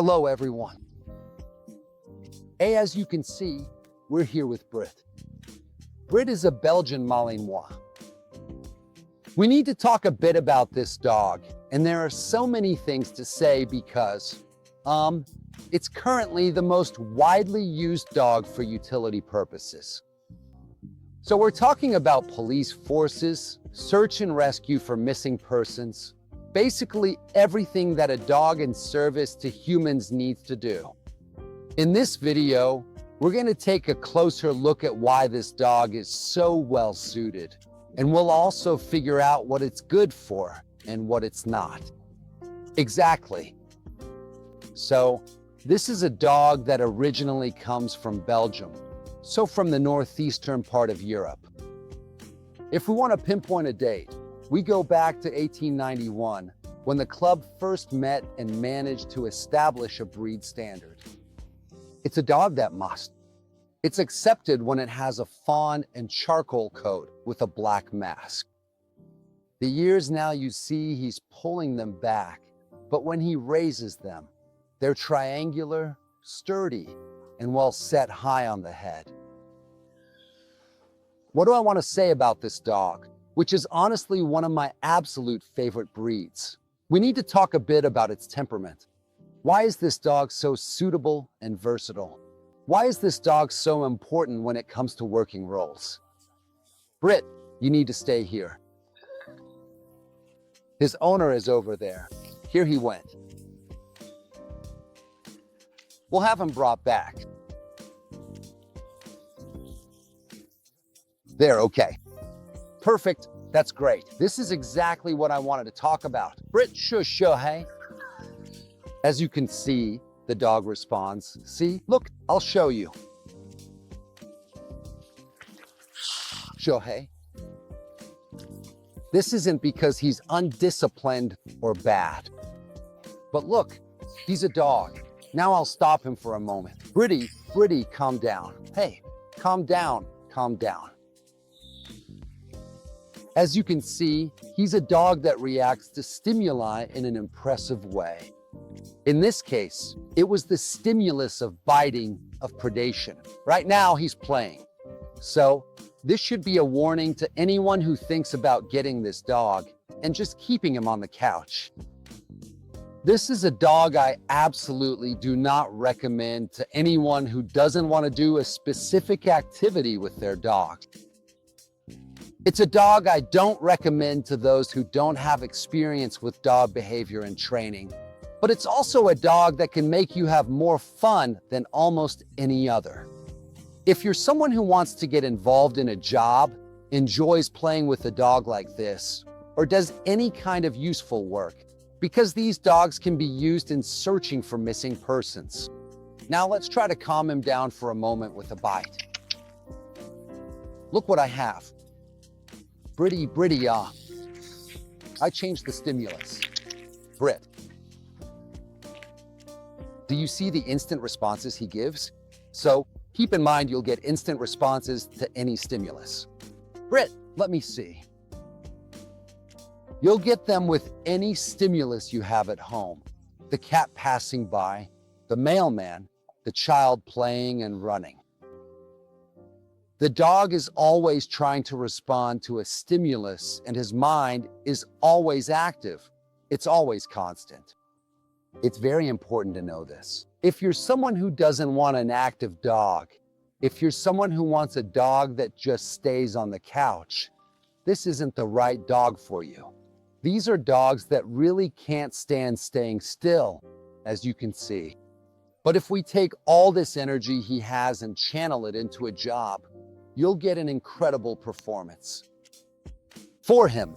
Hello, everyone. As you can see, we're here with Brit. Brit is a Belgian Malinois. We need to talk a bit about this dog, and there are so many things to say because, it's currently the most widely used dog for utility purposes. So we're talking about police forces, search and rescue for missing persons, basically everything that a dog in service to humans needs to do. In this video, we're going to take a closer look at why this dog is so well suited, and we'll also figure out what it's good for and what it's not. Exactly. So, this is a dog that originally comes from Belgium, so from the northeastern part of Europe. If we want to pinpoint a date, we go back to 1891, when the club first met and managed to establish a breed standard. It's a dog that must. It's accepted when it has a fawn and charcoal coat with a black mask. The years now you see he's pulling them back, but when he raises them, they're triangular, sturdy, and well set high on the head. What do I want to say about this dog, which is honestly one of my absolute favorite breeds? We need to talk a bit about its temperament. Why is this dog so suitable and versatile? Why is this dog so important when it comes to working roles? Brit, you need to stay here. His owner is over there. Here he went. We'll have him brought back. There, okay. Perfect, that's great. This is exactly what I wanted to talk about. Brit, shush, hey. As you can see, the dog responds. See, look, I'll show you. Shohei. This isn't because he's undisciplined or bad. But look, he's a dog. Now I'll stop him for a moment. Britty, calm down. Hey, calm down, calm down. As you can see, he's a dog that reacts to stimuli in an impressive way. In this case, it was the stimulus of biting, of predation. Right now, he's playing. So, this should be a warning to anyone who thinks about getting this dog and just keeping him on the couch. This is a dog I absolutely do not recommend to anyone who doesn't want to do a specific activity with their dog. It's a dog I don't recommend to those who don't have experience with dog behavior and training. But it's also a dog that can make you have more fun than almost any other. If you're someone who wants to get involved in a job, enjoys playing with a dog like this, or does any kind of useful work, because these dogs can be used in searching for missing persons. Now let's try to calm him down for a moment with a bite. Look what I have. Britty, I changed the stimulus. Brit. Do you see the instant responses he gives? So keep in mind you'll get instant responses to any stimulus. Brit, let me see. You'll get them with any stimulus you have at home. The cat passing by, the mailman, the child playing and running. The dog is always trying to respond to a stimulus, and his mind is always active. It's always constant. It's very important to know this. If you're someone who doesn't want an active dog, if you're someone who wants a dog that just stays on the couch, this isn't the right dog for you. These are dogs that really can't stand staying still, as you can see. But if we take all this energy he has and channel it into a job, you'll get an incredible performance. For him,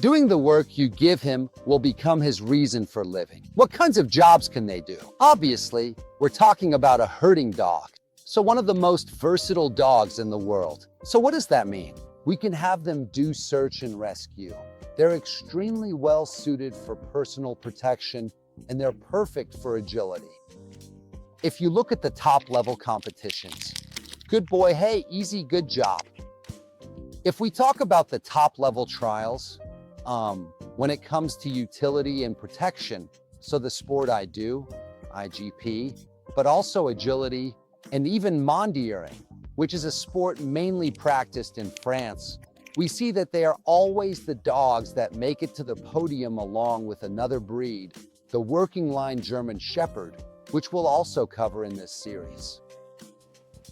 doing the work you give him will become his reason for living. What kinds of jobs can they do? Obviously, we're talking about a herding dog, so one of the most versatile dogs in the world. So what does that mean? We can have them do search and rescue. They're extremely well suited for personal protection, and they're perfect for agility. If you look at the top level competitions, good boy, hey, easy, good job. If we talk about the top level trials, when it comes to utility and protection, so the sport I do, IGP, but also agility, and even Mondioring, which is a sport mainly practiced in France. We see that they are always the dogs that make it to the podium along with another breed, the working line German Shepherd, which we'll also cover in this series.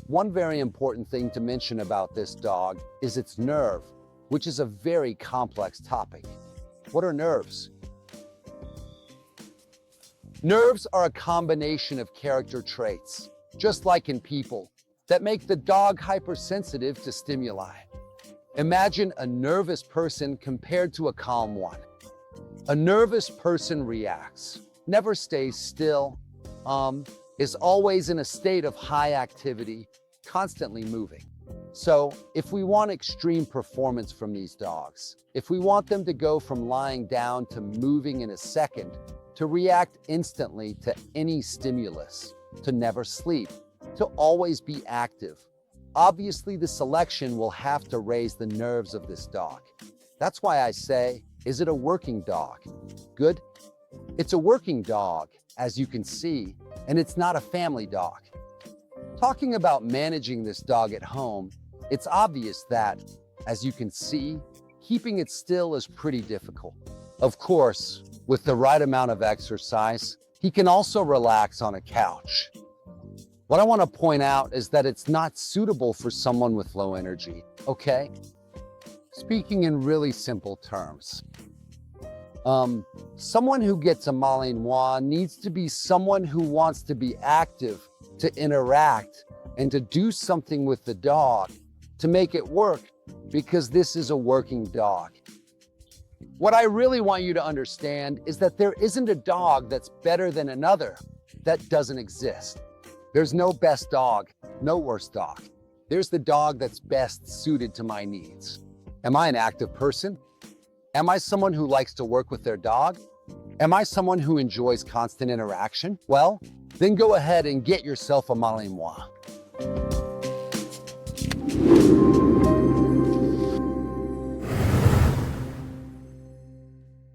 One very important thing to mention about this dog is its nerve, which is a very complex topic. What are nerves? Nerves are a combination of character traits, just like in people, that make the dog hypersensitive to stimuli. Imagine a nervous person compared to a calm one. A nervous person reacts, never stays still, is always in a state of high activity, constantly moving. So, if we want extreme performance from these dogs, if we want them to go from lying down to moving in a second, to react instantly to any stimulus, to never sleep, to always be active, obviously the selection will have to raise the nerves of this dog. That's why I say, is it a working dog? Good. It's a working dog, as you can see, and it's not a family dog. Talking about managing this dog at home, it's obvious that, as you can see, keeping it still is pretty difficult. Of course, with the right amount of exercise, he can also relax on a couch. What I want to point out is that it's not suitable for someone with low energy, okay? Speaking in really simple terms, someone who gets a Malinois needs to be someone who wants to be active, to interact, and to do something with the dog, to make it work, because this is a working dog. What I really want you to understand is that there isn't a dog that's better than another. That doesn't exist. There's no best dog, no worst dog. There's the dog that's best suited to my needs. Am I an active person? Am I someone who likes to work with their dog? Am I someone who enjoys constant interaction? Well, then go ahead and get yourself a Malinois.